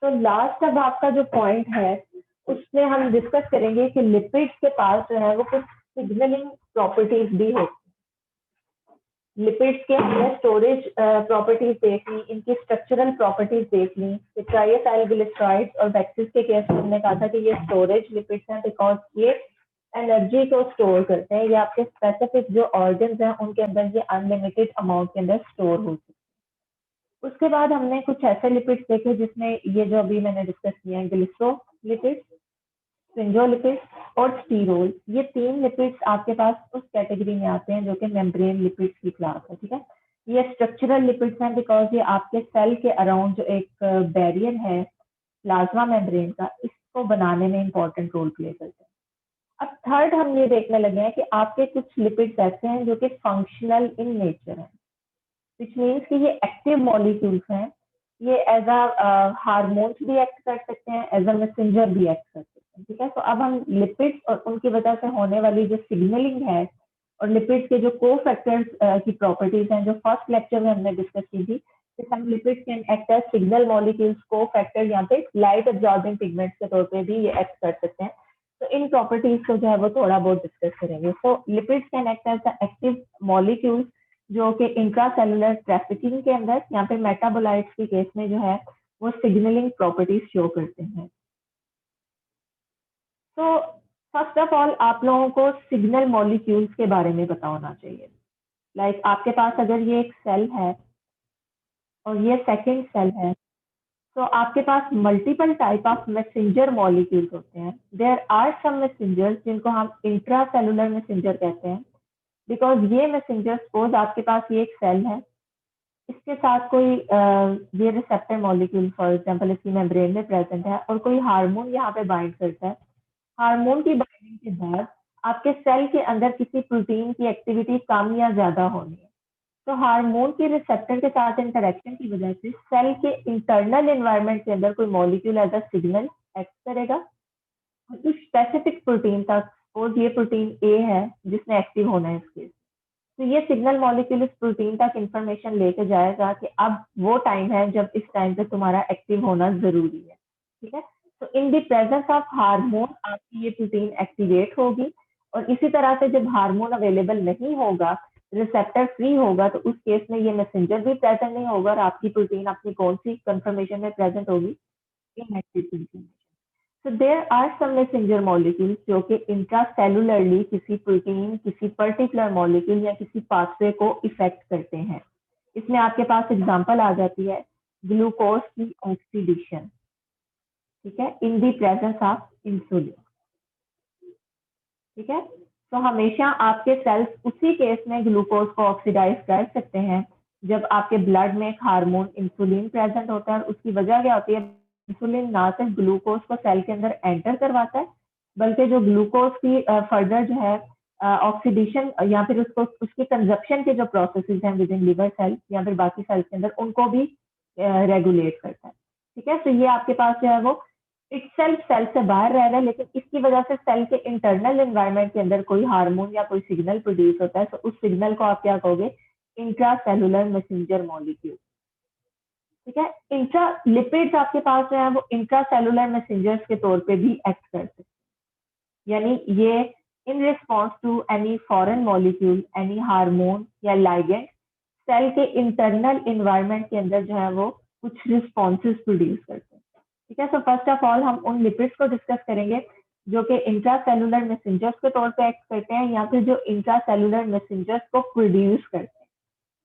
तो लास्ट अब आपका जो पॉइंट है उसमें हम डिस्कस करेंगे कि लिपिड्स के पास जो है वो कुछ सिग्नलिंग प्रॉपर्टीज भी होती है। लिपिड्स के हमने स्टोरेज प्रॉपर्टीज देख ली, इनकी स्ट्रक्चरल प्रॉपर्टीज देख ली। ट्राइएथाइलग्लिसराइड्स और वैक्सीज के केस में हमने कहा था कि ये स्टोरेज लिपिड्स हैं बिकॉज ये एनर्जी को स्टोर करते हैं। ये आपके स्पेसिफिक जो ऑर्गन्स हैं उनके अंदर ये अनलिमिटेड अमाउंट के अंदर स्टोर होते हैं। उसके बाद हमने कुछ ऐसे लिपिड्स देखे जिसमें ये जो अभी मैंने डिस्कस किया है, ग्लिसरोलिपिड्स, स्फिंगोलिपिड्स और स्टीरोल, ये 3 लिपिड्स आपके पास उस कैटेगरी में आते हैं जो कि मेम्ब्रेन लिपिड्स की क्लास है। ठीक है, ये स्ट्रक्चरल लिपिड्स हैं बिकॉज ये आपके सेल के अराउंड जो एक बैरियर है प्लाज्मा मेम्ब्रेन का, इसको बनाने में इंपॉर्टेंट रोल प्ले करते हैं। अब थर्ड हम ये देखने लगे हैं कि आपके कुछ लिपिड्स ऐसे हैं जो कि फंक्शनल इन नेचर है, विच मीन्स कि ये एक्टिव मॉलिक्यूल्स हैं। ये एज अ हार्मोन्स भी एक्ट कर सकते हैं, एज अ मैसेंजर भी एक्ट कर सकते हैं। ठीक है, तो अब हम लिपिड्स और उनकी वजह से होने वाली जो सिग्नलिंग है और लिपिड्स के जो को फैक्टर्स की प्रॉपर्टीज हैं जो फर्स्ट लेक्चर में हमने डिस्कस की थी, हम lipids can act as signal molecules, को फैक्टर, यहाँ पे लाइट एब्जॉर्बिंग पिगमेंट्स के तौर पे भी ये एक्ट कर सकते हैं। तो इन प्रॉपर्टीज को जो है वो थोड़ा बहुत डिस्कस करेंगे। So lipids can act as active molecules जो कि इंट्रासेलुलर ट्रैफिकिंग के अंदर, यहाँ पे मेटाबोलाइट्स के केस में जो है वो सिग्नलिंग प्रॉपर्टीज शो करते हैं। तो फर्स्ट ऑफ ऑल आप लोगों को सिग्नल मॉलिक्यूल्स के बारे में पता होना चाहिए। लाइक आपके पास अगर ये एक सेल है और ये सेकंड सेल है, तो आपके पास multiple type of messenger molecules होते हैं। देयर आर सम मैसेंजर्स जिनको हम इंट्रासेलुलर मैसेंजर कहते हैं बिकॉज ये मैसेंजर, सपोज आपके पास ये एक सेल है, इसके साथ कोई ये रिसेप्टर मॉलिक्यूल फॉर एग्जांपल इसकी मेम्ब्रेन में प्रेजेंट है और कोई हार्मोन यहाँ पे बाइंड करता है। हार्मोन की बाइंडिंग के बाद आपके सेल के अंदर किसी प्रोटीन की एक्टिविटी कम या ज्यादा होनी है, तो हार्मोन के रिसेप्टर के साथ इंटरेक्शन की वजह से सेल के इंटरनल एनवायरनमेंट के अंदर कोई molecule as a signal act करेगा उस स्पेसिफिक प्रोटीन तक। सपोज ये प्रोटीन ए है जिसने एक्टिव होना है इसके, तो ये सिग्नल मॉलिक्यूल इस प्रोटीन तक इंफॉर्मेशन लेके जाएगा कि अब वो टाइम है जब इस टाइम पे तुम्हारा एक्टिव होना जरूरी है। ठीक है, तो in the presence of hormone आपकी ये प्रोटीन एक्टिवेट होगी और इसी तरह से जब हार्मोन अवेलेबल नहीं होगा, रिसेप्टर फ्री होगा, तो उस केस में ये मैसेंजर भी प्रेजेंट नहीं होगा और आपकी प्रोटीन अपनी कौन सी कंफर्मेशन में प्रेजेंट होगी, inactive confirmation. So there are some messenger molecules जो कि इंट्रासेलुलरली किसी प्रोटीन, किसी पर्टिकुलर मॉलिक्यूल या किसी पाथवे को इफेक्ट करते हैं। इसमें आपके पास एग्जांपल आ जाती है ग्लूकोज की ऑक्सीडेशन, ठीक है, इन दी प्रेजेंस ऑफ इंसुलिन। ठीक है, तो हमेशा आपके सेल्स उसी केस में ग्लूकोज को ऑक्सीडाइज कर सकते हैं जब आपके ब्लड में एक हार्मोन इंसुलिन प्रेजेंट होता है। और उसकी वजह क्या होती है, इंसुलिन ना सिर्फ ग्लूकोज को सेल के अंदर एंटर करवाता है बल्कि जो ग्लूकोज की फर्दर जो है ऑक्सीडेशन या फिर उसको उसकी कंजप्शन के जो प्रोसेसेस हैं विद इन लिवर सेल या फिर बाकी सेल्स के अंदर उनको भी रेगुलेट करता है। ठीक है, तो ये आपके पास जो है वो इटसेल्फ सेल से बाहर रह रहा है, लेकिन इसकी वजह से सेल के इंटरनल एनवायरनमेंट के अंदर कोई हार्मोन या कोई सिग्नल प्रोड्यूस होता है, तो उस सिग्नल को आप क्या कहोगे, इंट्रासेलुलर मैसेंजर मॉलिक्यूल। ठीक है, इंट्रा लिपिड्स आपके पास जो है वो इंट्रासेलुलर मैसेंजर्स के तौर पे भी एक्ट करते हैं, यानी ये in response to any foreign molecule, any hormone या लाइगेंड, सेल के इंटरनल एनवायरनमेंट के अंदर जो है वो कुछ रिस्पॉन्सेज प्रोड्यूस करते हैं। ठीक है, सो फर्स्ट ऑफ ऑल हम उन लिपिड्स को डिस्कस करेंगे जो कि इंट्रासेलुलर मैसेंजर्स के तौर पे एक्ट करते हैं या फिर जो इंट्रासेलुलर मैसेंजर्स को प्रोड्यूस करते हैं,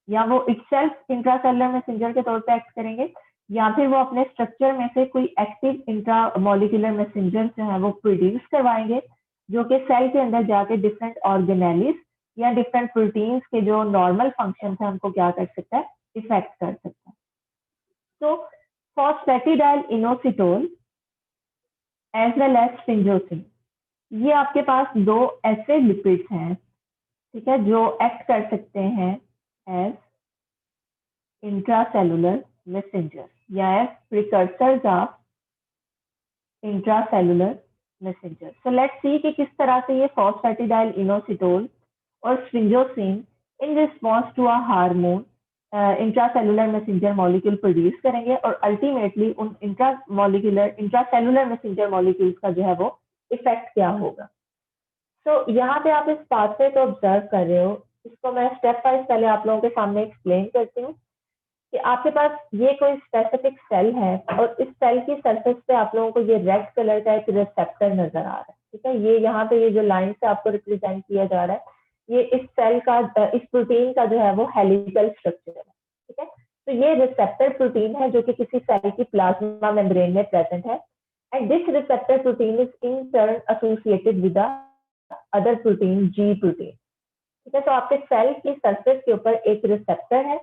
या वो इटसेल्फ इंट्रासेलुलर मैसेंजर के तौर पे एक्ट करेंगे या फिर वो अपने स्ट्रक्चर में से कोई एक्टिव इंट्रा मॉलिक्यूलर मैसेंजर जो है वो प्रोड्यूस करवाएंगे जो कि सेल के अंदर जाके डिफरेंट ऑर्गेनेलिस या डिफरेंट प्रोटीन्स के जो नॉर्मल फंक्शन है उनको क्या कर सकता है, इफेक्ट कर सकता है। तो phosphatidyl inositol as well as sphingosine, ये आपके पास दो ऐसे लिपिड्स हैं, ठीक है, जो एक्ट कर सकते हैं एज इंट्रासेलुलर मैसेंजर या as precursors of intracellular messenger. So let's see कि किस तरह से ये फॉस्फेटिडाइल इनोसिटोल और sphingosine in response to a hormone intracellular messenger molecule produce करेंगे और अल्टीमेटली उन इंट्रासेलुलर मैसेंजर मॉलिक्यूल्स का जो है वो इफेक्ट क्या होगा। तो यहाँ पे आप इस पाथवे को ऑब्जर्व कर रहे हो, इसको मैं स्टेप वाइज पहले आप लोगों के सामने एक्सप्लेन करती हूँ कि आपके पास ये कोई स्पेसिफिक सेल है और इस सेल की सरफेस पे आप लोगों को ये रेड कलर का एक रिसेप्टर नजर आ रहा है, ठीक है। ये यहाँ पे ये जो लाइन से आपको रिप्रेजेंट किया जा रहा है, ये इस सेल का इस प्रोटीन का जो है वो हेलिकल स्ट्रक्चर है, ठीक है। तो ये रिसेप्टर प्रोटीन है जो कि किसी सेल की प्लाज्मा मेम्ब्रेन में प्रेजेंट है and this receptor protein is in turn associated with other protein G protein, ठीक है। तो आपके सेल की सरफेस के ऊपर एक रिसेप्टर है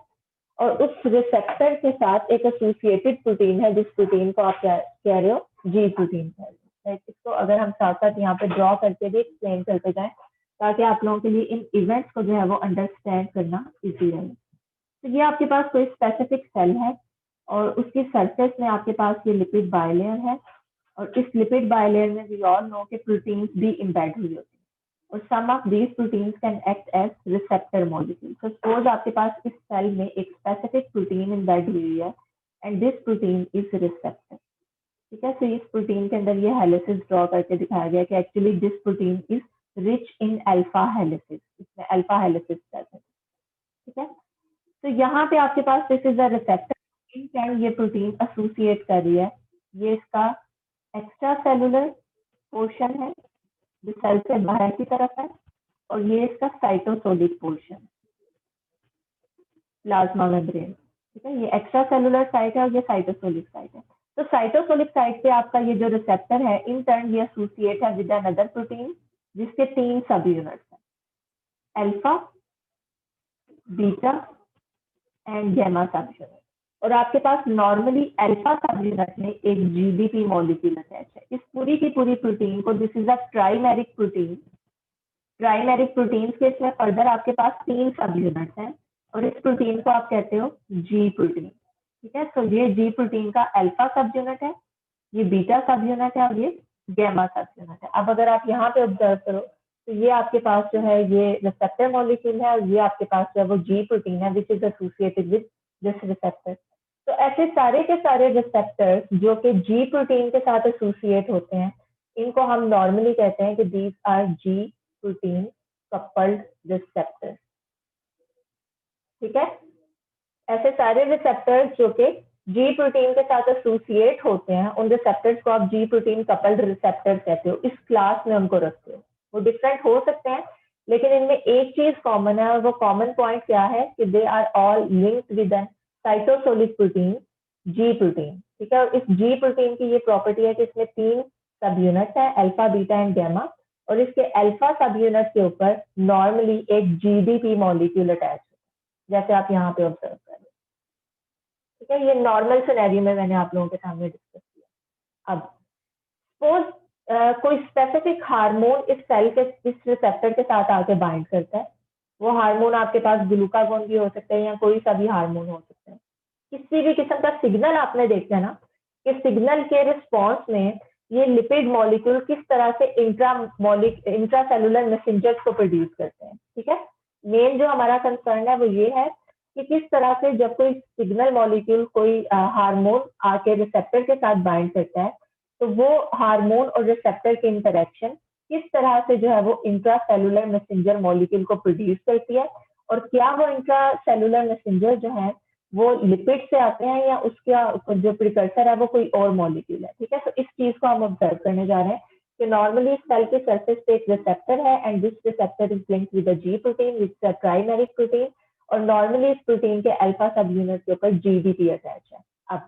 और उस रिसेप्टर के साथ एक एसोसिएटेड प्रोटीन है जिस प्रोटीन को आप कह रहे हो जी प्रोटीन कह रहे हो। इसको अगर हम साथ साथ यहाँ पे ड्रॉ करके भी एक्सप्लेन करते जाएं ताकि आप लोगों के लिए इन इवेंट्स को जो है वो अंडरस्टैंड करना इजी रहे। तो ये आपके पास कोई स्पेसिफिक सेल है और उसकी सरफेस में आपके पास ये लिपिड बायलेयर है और इस लिपिड बायलेयर में वी ऑल नो के प्रोटीन्स भी इम्बेड हुई होती है और some of these proteins can act as receptor molecule. तो सपोज आपके पास इस सेल में एक स्पेसिफिक प्रोटीन इम्बेड हुई है and this protein is receptor, ठीक है। तो इस प्रोटीन के अंदर ये हेलिसेस ड्रॉ करके दिखाया गया कि actually this protein is rich in alpha helices, इसमें अल्फा हेलिसेस प्रेजेंट, ठीक है। तो यहाँ पे आपके पास this is a receptor in can ये प्रोटीन एसोसिएट कर रही है, ये इसका एक्स्ट्रा सेलुलर पोर्शन है जो सेल से बाहर की तरफ है और ये इसका साइटोसोलिक पोर्शन, प्लाज्मा मेम्ब्रेन, ठीक है। ये एक्स्ट्रा सेलुलर साइट है और ये साइटोसोलिक साइट है। तो साइटोसोलिक साइट पे आपका ये जो रिसेप्टर है इन टर्न ये एसोसिएट है विद अनदर प्रोटीन जिसके 3 सब यूनिट्स हैं, alpha, beta and gamma sub unit. और आपके पास नॉर्मली अल्फा सब यूनिट में एक जीडीपी मॉलिक्यूल अटैच है। इस पूरी की पूरी प्रोटीन को this is a trimeric protein, trimeric protein के इसमें फर्दर आपके पास 3 सब यूनिट्स हैं और इस प्रोटीन को आप कहते हो जी प्रोटीन, ठीक है। तो ये जी प्रोटीन का अल्फा सब यूनिट है, ये बीटा सब यूनिट है और ये गैमा सब यूनिट है। अब अगर आप यहाँ पे ऑब्जर्व करो तो ये आपके पास जो है ये रिसेप्टर मॉलिक्यूल है और ये आपके पास जो है वो जी प्रोटीन है which is associated with this receptor. तो ऐसे सारे के सारे रिसेप्टर्स जो कि जी प्रोटीन के साथ एसोसिएट होते हैं इनको हम नॉर्मली कहते हैं कि these R G protein coupled receptors, ठीक है। ऐसे सारे रिसेप्टर्स जो कि जी प्रोटीन के साथ एसोसिएट होते हैं उन रिसेप्टर्स को आप जी प्रोटीन कपल्ड रिसेप्टर्स कहते हो, इस क्लास में उनको रखते हो। वो डिफरेंट हो सकते हैं लेकिन इनमें एक चीज कॉमन है और वो कॉमन पॉइंट क्या है कि they are all linked with an cytosolic protein G protein, ठीक है। और इस जी प्रोटीन की ये प्रॉपर्टी है कि इसमें 3 सब यूनिट है, अल्फा, बीटा एंड गैमा, और इसके अल्फा सब यूनिट के ऊपर नॉर्मली एक जीडीपी मॉलिक्यूल अटैच है जैसे आप यहाँ पे ऑब्जर्व कर रहे हो, ठीक है। ये नॉर्मल सिनेरियो में मैंने आप लोगों के सामने डिस्कस किया। अब सपोज कोई स्पेसिफिक हार्मोन इस सेल के इस रिसेप्टर के साथ आके बाइंड करता है, वो हार्मोन आपके पास ग्लूकागोन भी हो सकता है या कोई सा भी हार्मोन हो सकता है। किसी भी किस्म का सिग्नल आपने देखा है ना कि सिग्नल के रिस्पॉन्स में ये लिपिड मॉलिक्यूल किस तरह से इंट्रासेलुलर मैसेंजर्स को प्रोड्यूस करते हैं, ठीक है। मेन जो हमारा कंसर्न है वो ये है कि किस तरह से जब कोई सिग्नल मॉलिक्यूल कोई हार्मोन आके रिसेप्टर के साथ बाइंड करता है तो वो हार्मोन और रिसेप्टर की इंटरेक्शन किस तरह से जो है वो इंट्रासेलुलर मैसेंजर मॉलिक्यूल को प्रोड्यूस करती है और क्या वो इंट्रासेलुलर मैसेंजर जो है वो लिपिड से आते हैं या उसका जो प्रिकर्सर है वो कोई और मॉलिक्यूल है, ठीक है। तो इस चीज को हम ऑब्जर्व करने जा रहे हैं कि नॉर्मली सेल के सरफेस पे एक रिसेप्टर है and this receptor is linked with a ji protein which is a trimeric protein और नॉर्मली इस प्रोटीन के अल्फा सब यूनिट के ऊपर जीडीपी अटैच है। अब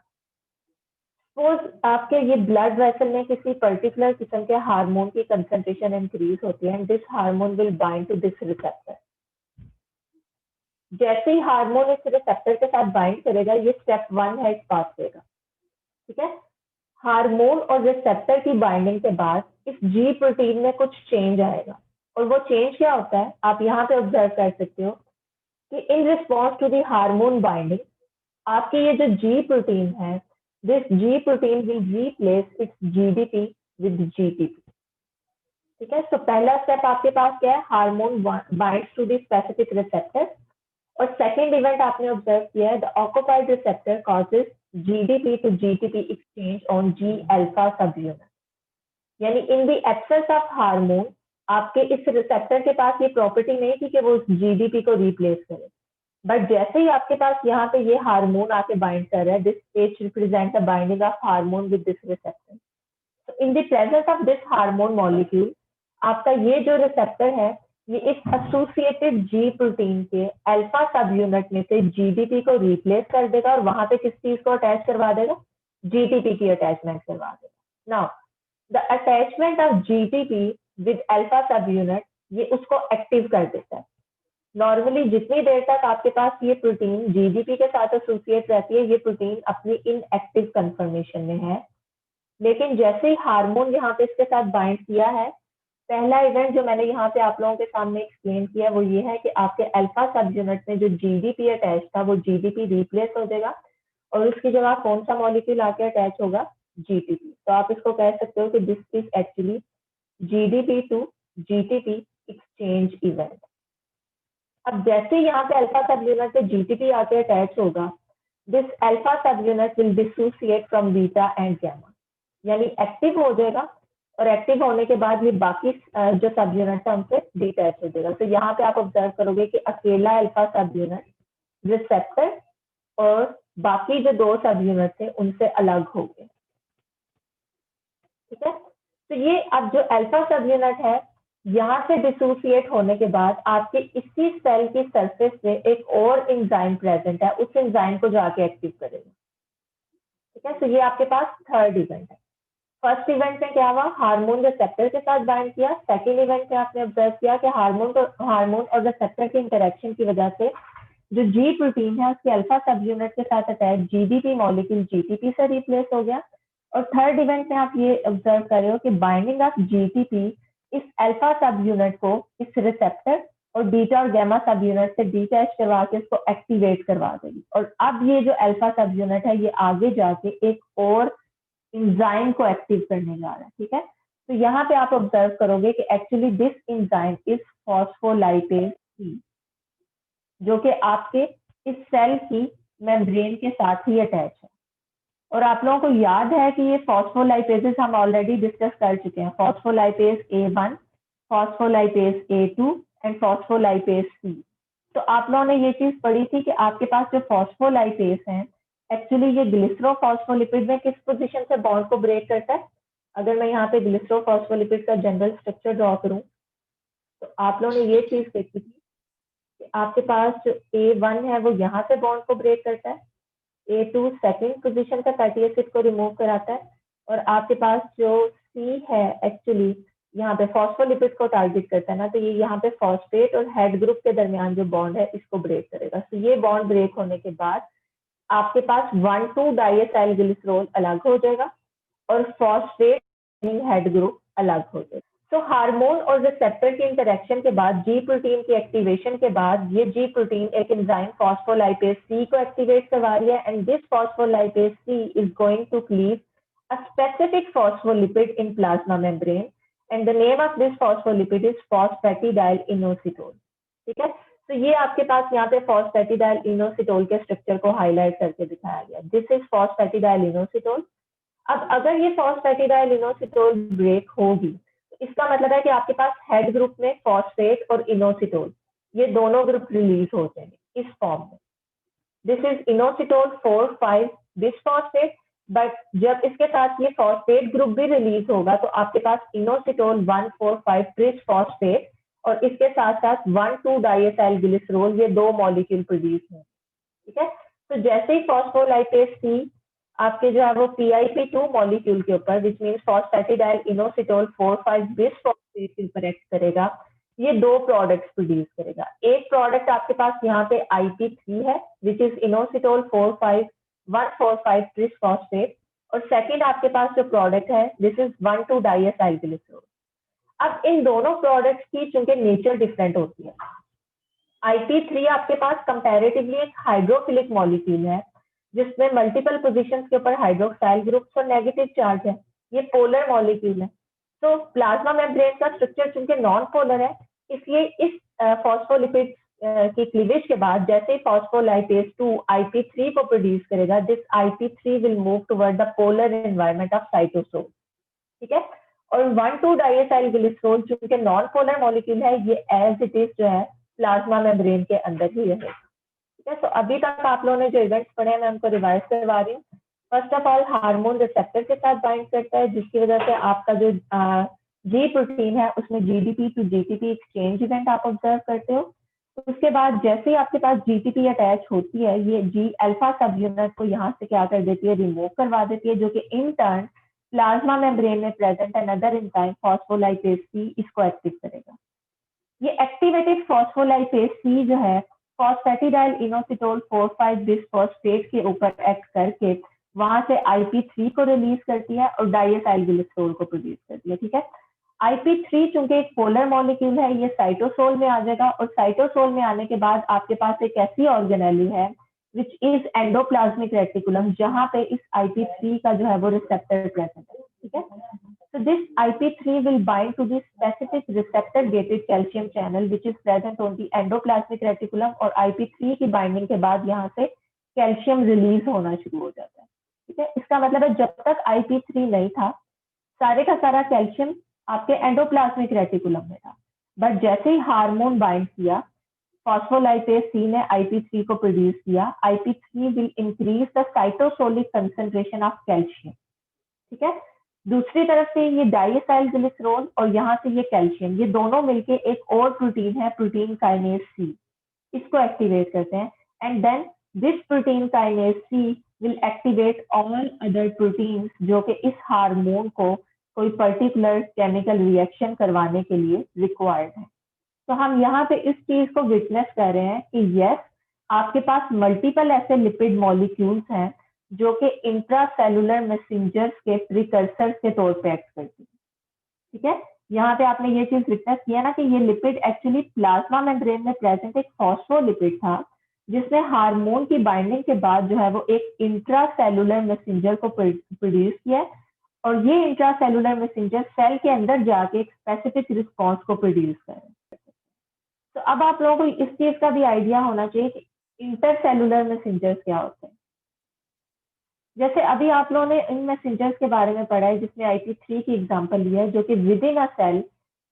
सपोज आपके ये ब्लड वेसल में किसी पर्टिकुलर किस्म के हार्मोन की कंसंट्रेशन इंक्रीज होती है and this hormone will bind to this receptor. जैसे ही हार्मोन इस रिसेप्टर के साथ बाइंड करेगा, ये स्टेप 1 है इस पाथवे का, ठीक है। हार्मोन और रिसेप्टर की बाइंडिंग के बाद इस जी प्रोटीन में कुछ चेंज आएगा और वो चेंज क्या होता है आप यहाँ पे ऑब्जर्व कर सकते हो कि in response to the hormone binding आपकी ये जो जी प्रोटीन है this G protein will replace its GDP with GTP, ठीक है। तो पहला स्टेप आपके पास क्या है, hormone binds to the specific receptor और सेकेंड इवेंट आपने ऑब्जर्व किया है, the occupied receptor causes GDP to GTP exchange on G alpha सब यूनिट। यानी in the absence of hormone आपके इस रिसेप्टर के पास ये प्रॉपर्टी नहीं थी कि वो जीडीपी को रिप्लेस करे, बट जैसे ही आपके पास यहाँ पे ये हार्मोन आके बाइंड कर रहा है, this H represent the binding of hormone with this receptor. So in the presence of this hormone molecule, आपका ये जो रिसेप्टर है ये इस एसोसिएटेड जी प्रोटीन के अल्फा सब यूनिट में से जीडीपी को रिप्लेस कर देगा और वहां पे किस चीज को अटैच करवा देगा, जीटीपी की अटैचमेंट करवा देगा। Now the attachment of GTP with alpha सब यूनिट ये उसको एक्टिव कर देता है। नॉर्मली जितनी देर तक आपके पास ये प्रोटीन जीडीपी के साथ एसोसिएट रहती है, ये प्रोटीन अपनी इनएक्टिव कन्फर्मेशन में है, लेकिन जैसे ही हार्मोन यहाँ पे इसके साथ बाइंड किया है, पहला इवेंट जो मैंने यहाँ पे आप लोगों के सामने एक्सप्लेन किया वो ये है कि आपके अल्फा सब यूनिट में जो जीडीपी अटैच था वो जीडीपी रिप्लेस हो जाएगा और उसकी जगह कौन सा मॉलिक्यूल आके अटैच होगा, जीटीपी। तो आप इसको कह सकते हो कि this is actually GDP to GTP exchange event. अब जैसे यहाँ पे अल्फा सब यूनिट पे जीटीपी आके अटैच होगा, दिस अल्फा सब unit will dissociate from beta and gamma, यानी एक्टिव हो जाएगा और एक्टिव होने के बाद ये बाकी जो सब यूनिट है उनसे डिटैच हो जाएगा। तो यहाँ पे आप ऑब्जर्व करोगे कि अकेला अल्फा सब यूनिट रिसेप्टर और बाकी जो दो सब यूनिट थे उनसे अलग हो गए। ठीक है, तो ये अब जो अल्फा सब यूनिट है यहाँ से डिसोसिएट होने के बाद आपके इसी सेल की सरफेस पे एक और एंजाइम प्रेजेंट है, उस एंजाइम को जाके एक्टिव करेगा। ठीक है, तो ये आपके पास थर्ड इवेंट है। फर्स्ट इवेंट में क्या हुआ, हार्मोन रिसेप्टर के साथ बाइंड किया। सेकेंड इवेंट में आपने ऑब्जर्व किया कि हार्मोन और रिसेप्टर की इंटरेक्शन की वजह से जो जी प्रोटीन है उसके अल्फा सब यूनिट के साथ अटैच जीडीपी मॉलिक्यूल जीटीपी से रिप्लेस हो गया। और थर्ड इवेंट में आप ये ऑब्जर्व कर रहे हो कि बाइंडिंग ऑफ जीटीपी इस अल्फा सब यूनिट को इस रिसेप्टर और बीटा और गैमा सब यूनिट से डिटैच करवा के इसको एक्टिवेट करवा देगी। और अब ये जो अल्फा सब यूनिट है ये आगे जाके एक और एंजाइम को एक्टिव करने जा रहा है। ठीक है, तो यहाँ पे आप ऑब्जर्व करोगे कि actually this enzyme is phospholipase C, जो कि आपके इस सेल की मेम्ब्रेन के साथ ही अटैच है। और आप लोगों को याद है कि ये फॉस्फोलाइपेजेस हम ऑलरेडी डिस्कस कर चुके हैं, phospholipase A1, phospholipase A2 and phospholipase C। तो आप लोगों ने ये चीज पढ़ी थी कि आपके पास जो फॉस्फोलाइपेज हैं एक्चुअली ये ग्लिसरोफॉस्फोलिपिड में किस पोजीशन से बॉन्ड को ब्रेक करता है। अगर मैं यहाँ पे ग्लिसरोफॉस्फोलिपिड का जनरल स्ट्रक्चर ड्रॉ करूँ तो आप लोगों ने ये चीज देखी थी कि आपके पास जो A1 है वो यहाँ से बॉन्ड को ब्रेक करता है, A2 सेकेंड पोजीशन का फैटी एसिड को रिमूव कराता है, और आपके पास जो C है एक्चुअली यहाँ पे फॉस्फोलिपिड को टारगेट करता है ना, तो ये यहाँ पे फॉस्फेट और हेड ग्रुप के दरमियान जो बॉन्ड है इसको ब्रेक करेगा। तो ये बॉन्ड ब्रेक होने के बाद आपके पास 1,2 डाइएसाइल ग्लिसरॉल अलग हो जाएगा और फॉस्फेट हेड ग्रुप अलग हो जाएगा। तो हार्मोन और रिसेप्टर की इंटरेक्शन के बाद जी प्रोटीन की एक्टिवेशन के बाद ये जी प्रोटीन एक एंजाइम फॉस्फोलाइपेज सी को एक्टिवेट करवा रही है, and this phospholipase C is going to cleave a specific phospholipid in plasma membrane and the name of this phospholipid is phosphatidyl inositol. ठीक है, तो ये आपके पास यहाँ पे फॉस्फेटिडाइल इनोसिटोल के स्ट्रक्चर को हाईलाइट करके दिखाया गया, दिस इज फॉस्फेटिडाइल इनोसिटोल। अब अगर ये फॉस्फेटिडाइल इनोसिटोल ब्रेक होगी तो इसका मतलब है कि आपके पास हेड ग्रुप में फॉस्फेट और इनोसिटोल ये दोनों ग्रुप रिलीज हो जाएंगे इस फॉर्म में, this is inositol 4,5 bisphosphate. But जब इसके साथ ये फॉस्फेट ग्रुप भी रिलीज होगा तो आपके पास इनोसिटोल 1,4,5 ट्रिसफॉस्फेट और इसके साथ साथ 1,2 डाइएसाइल ग्लिसरॉल, ये दो मॉलिक्यूल प्रोड्यूस होंगे। ठीक है, तो जैसे ही फॉस्फोलाइपेज सी आपके जो है वो PIP2 मॉलिक्यूल के ऊपर which mean phosphatidyl inositol 4,5 bisphosphate के ऊपर एक्ट करेगा, ये दो प्रोडक्ट्स प्रोड्यूस करेगा। एक प्रोडक्ट आपके पास यहाँ पे IP3 है विच इज इनोसिटोल 4,5 ट्रिसफॉस्फेट, और सेकंड आपके पास जो प्रोडक्ट है दिस इज 1,2 डाइएसाइल ग्लिसरॉल। अब इन दोनों प्रोडक्ट्स की चूंकि नेचर डिफरेंट होती है, IP3 आपके पास कंपैरेटिवली एक हाइड्रोफिलिक मॉलिक्यूल है जिसमें मल्टीपल पोजीशंस के ऊपर हाइड्रोक्साइल ग्रुप्स और नेगेटिव चार्ज है, ये पोलर मॉलिक्यूल है। तो प्लाज्मा मेम्ब्रेन का स्ट्रक्चर चूंकि नॉन पोलर है इसलिए इस फॉस्फोलिपिड के क्लीवेज के बाद जैसे ही फॉस्फोलाइपेज 2 IP3 को प्रोड्यूस करेगा, this IP3 will move toward the polar environment of cytosol, ठीक है। और 1,2 डाइएसाइल ग्लिसरॉल चूंकि नॉन पोलर मॉलिक्यूल है, ये एज इट इज जो है प्लाज्मा मेम्ब्रेन के अंदर ही रहेगा, ठीक है। तो अभी तक आप लोगों ने जो इवेंट्स पढ़े हैं मैं उनको रिवाइज करवा रही हूँ। First of all hormone receptor के साथ बाइंड करता है, जिसकी वजह से आपका जो जी प्रोटीन है उसमें GDP to GTP exchange event आप ऑब्जर्व करते हो। तो उसके बाद जैसे ही आपके पास जीटीपी अटैच होती है, ये जी अल्फा सब यूनिट को यहाँ से क्या कर देती है, रिमूव करवा देती है, जो कि इन टर्न प्लाज्मा मेम्ब्रेन में प्रेजेंट अनदर एंजाइम फॉस्फोलाइपेज सी इसको एक्टिव करेगा। ये एक्टिवेटेड फॉस्फोलाइपेज सी जो है फॉस्फेटिडाइल इनोसिटोल 4,5 बिसफॉस्फेट के ऊपर एक्ट करके वहां से IP3 को रिलीज करती है और डाइएसाइल ग्लिसरॉल को प्रोड्यूस करती है, ठीक है। IP3 चूंकि एक पोलर मॉलिक्यूल है, ये साइटोसोल में आ जाएगा और साइटोसोल में आने के बाद आपके पास एक ऐसी ऑर्गेनेली है विच इज एंडोप्लाज्मिक रेटिकुलम, जहां पे इस IP3 का जो है वो रिसेप्टर प्रेजेंट है, ठीक है। So this IP3 will bind to the specific receptor gated calcium channel which is present on the endoplasmic reticulum और IP3 की बाइंडिंग के बाद यहाँ से कैल्शियम रिलीज होना शुरू हो जाता है, ठीक है। इसका मतलब है जब तक IP3 नहीं था सारे का सारा कैल्शियम आपके एंडोप्लाज्मिक रेटिकुलम में था, बट जैसे ही हार्मोन बाइंड किया फॉस्फोलाइपेज सी ने IP3 को प्रोड्यूस किया, IP3 will increase the cytosolic concentration of calcium, ठीक है। दूसरी तरफ से ये डाइएसाइल ग्लिसरॉल और यहाँ से ये कैल्शियम, ये दोनों मिलके एक और प्रोटीन है, प्रोटीन काइनेज सी, इसको एक्टिवेट करते हैं and then this protein kinase C will activate all other proteins जो कि इस हार्मोन को कोई पर्टिकुलर केमिकल रिएक्शन करवाने के लिए रिक्वायर्ड है। तो हम यहाँ पे इस चीज को विटनेस कर रहे हैं कि यस आपके पास मल्टीपल ऐसे लिपिड मॉलिक्यूल्स हैं जो कि इंट्रासेलुलर मैसेंजर्स के प्रिकर्सर्स के तौर पे एक्ट करती है, ठीक है। यहाँ पे आपने ये चीज विटनेस किया ना कि ये लिपिड एक्चुअली प्लाज्मा मेम्ब्रेन में प्रेजेंट एक फॉस्फोलिपिड था जिसने हार्मोन की बाइंडिंग के बाद जो है वो एक इंट्रासेलुलर मैसेंजर को प्रोड्यूस किया और ये इंट्रासेलुलर मैसेंजर सेल के अंदर जाके एक स्पेसिफिक रिस्पॉन्स को प्रोड्यूस करे। तो अब आप लोगों को इस चीज का भी आइडिया होना चाहिए कि इंटरसेलुलर मैसेंजर्स क्या होते हैं। जैसे अभी आप लोगों ने इन मैसेंजर्स के बारे में पढ़ा है जिसमें IP3 की एग्जांपल लिया है, जो कि विद इन अ सेल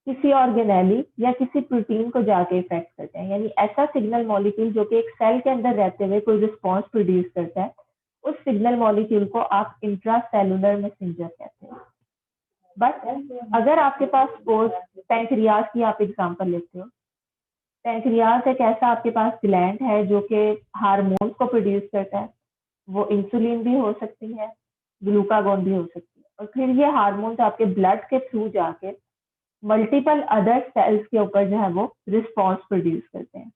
किसी ऑर्गेनेली या किसी प्रोटीन को जाके इफेक्ट करते हैं, यानी ऐसा सिग्नल मॉलिक्यूल जो कि एक सेल के अंदर रहते हुए कोई रिस्पॉन्स प्रोड्यूस करता है, उस सिग्नल मॉलिक्यूल को आप इंट्रासेलुलर मैसेंजर कहते हैं। बट अगर आपके पास सपोज पैंक्रियाज की आप एग्जांपल लेते हो, पैंक्रियाज एक ऐसा आपके पास ग्लैंड है जो कि हार्मोन्स को प्रोड्यूस करता है, वो इंसुलिन भी हो सकती है, ग्लूकागोन भी हो सकती है, और फिर ये हार्मोन्स आपके ब्लड के थ्रू जाके मल्टीपल अदर सेल्स के ऊपर जो है वो रिस्पॉन्स प्रोड्यूस करते हैं।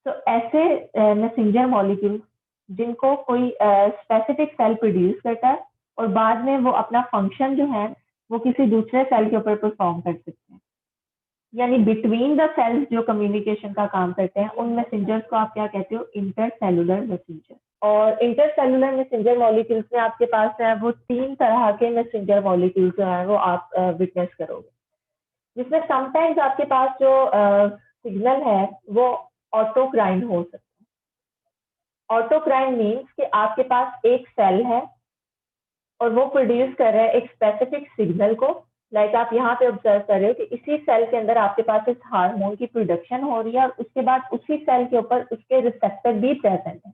तो ऐसे मैसेंजर मॉलिक्यूल जिनको कोई स्पेसिफिक सेल प्रोड्यूस करता है और बाद में वो अपना फंक्शन जो है वो किसी दूसरे सेल के ऊपर परफॉर्म कर सकते हैं, यानी बिटवीन द सेल्स जो कम्युनिकेशन का काम करते हैं, उन मैसेंजर्स को आप क्या कहते हो, इंटरसेलुलर मैसेंजर। और इंटरसेलुलर मैसेंजर मॉलिक्यूल्स में आपके पास जो है वो 3 तरह के मैसेंजर मॉलिक्यूल्स जो है वो आप विटनेस करोगे, जिसमें समटाइम्स आपके पास जो सिग्नल है वो ऑटोक्राइन हो सकता है। ऑटोक्राइन मीन्स कि आपके पास एक सेल है और वो प्रोड्यूस कर रहा है एक स्पेसिफिक सिग्नल को, लाइक आप यहाँ पे ऑब्जर्व कर रहे हो कि इसी सेल के अंदर आपके पास इस हार्मोन की प्रोडक्शन हो रही है और उसके बाद उसी सेल के ऊपर उसके रिसेप्टर भी प्रेजेंट है,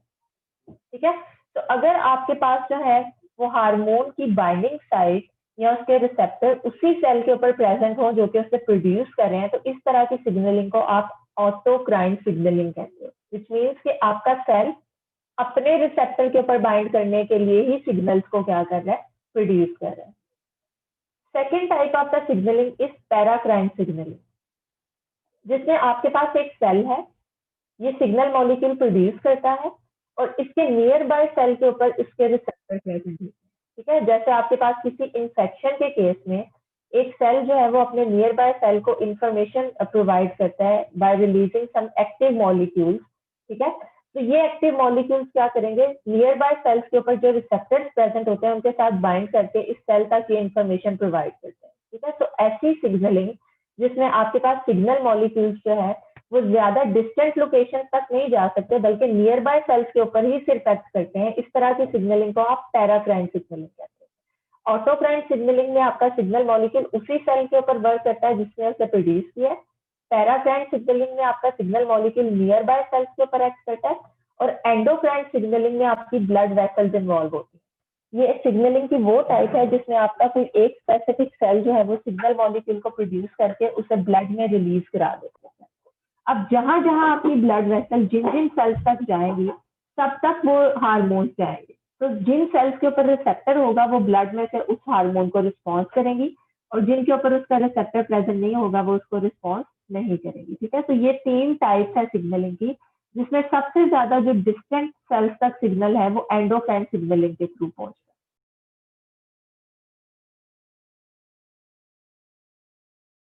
ठीक है। तो अगर आपके पास जो है वो हार्मोन की बाइंडिंग साइट या उसके रिसेप्टर उसी सेल के ऊपर प्रेजेंट हो जो कि उससे प्रोड्यूस कर रहे हैं, तो इस तरह की सिग्नलिंग को आप ऑटोक्राइन सिग्नलिंग कहते हो, विच मीन्स कि आपका सेल अपने रिसेप्टर के ऊपर बाइंड करने के लिए ही सिग्नल्स को क्या कर रहा है, प्रोड्यूस कर रहा है। Second type of the signalling is paracrine signalling, जिसमें आपके पास एक सेल है, ये सिग्नल मॉलिक्यूल प्रोड्यूस करता है और इसके नियर बाय सेल के ऊपर इसके रिसेप्टर प्रेजेंट है, ठीक है। जैसे आपके पास किसी इंफेक्शन के केस में एक सेल जो है वो अपने नियर बाय सेल को इंफॉर्मेशन प्रोवाइड करता है by releasing some active molecules, ठीक है। तो ये एक्टिव मॉलिक्यूल्स क्या करेंगे, नियर बाय सेल्स के ऊपर जो रिसेप्टर्स प्रेजेंट होते हैं उनके साथ बाइंड करके इस सेल तक ये इंफॉर्मेशन प्रोवाइड करते हैं, ठीक है। तो ऐसी सिग्नलिंग जिसमें आपके पास सिग्नल मॉलिक्यूल्स जो है वो ज्यादा डिस्टेंट लोकेशन तक नहीं जा सकते बल्कि नियर बाय सेल्स के ऊपर ही सिर्फ एक्ट करते हैं। इस तरह की सिग्नलिंग को आप पैराक्राइन सिग्नलिंग कहते हैं। ऑटोक्राइन सिग्नलिंग में आपका सिग्नल मॉलिक्यूल उसी सेल के ऊपर वर्क करता है जिसने उसे प्रोड्यूस किया है। पैराक्राइन सिग्नलिंग में आपका signal molecule nearby cells के ऊपर एक्ट करता है। और एंडोक्राइन सिग्नलिंग में आपकी ब्लड वेसल्स इन्वॉल्व होती है। ये सिग्नलिंग की वो टाइप है जिसमें आपका कोई एक स्पेसिफिक सेल जो है वो सिग्नल मॉलिक्यूल को प्रोड्यूस करके उसे ब्लड में रिलीज करा देता है। अब जहां जहां आपकी ब्लड वेसल जिन जिन सेल्स तक जाएंगी तब तक वो हार्मोन्स जाएंगे। तो जिन सेल्स के ऊपर रिसेप्टर होगा वो ब्लड में से उस हार्मोन को रिस्पॉन्स करेंगी और जिनके ऊपर उसका रिसेप्टर प्रेजेंट नहीं होगा वो उसको रिस्पॉन्स नहीं करेंगी। ठीक है, तो ये 3 टाइप्स है सिग्नलिंग की, जिसमें सबसे ज्यादा जो डिस्टेंट सेल्स तक सिग्नल है वो एंडोक्राइन सिग्नलिंग के थ्रू पहुंचता है।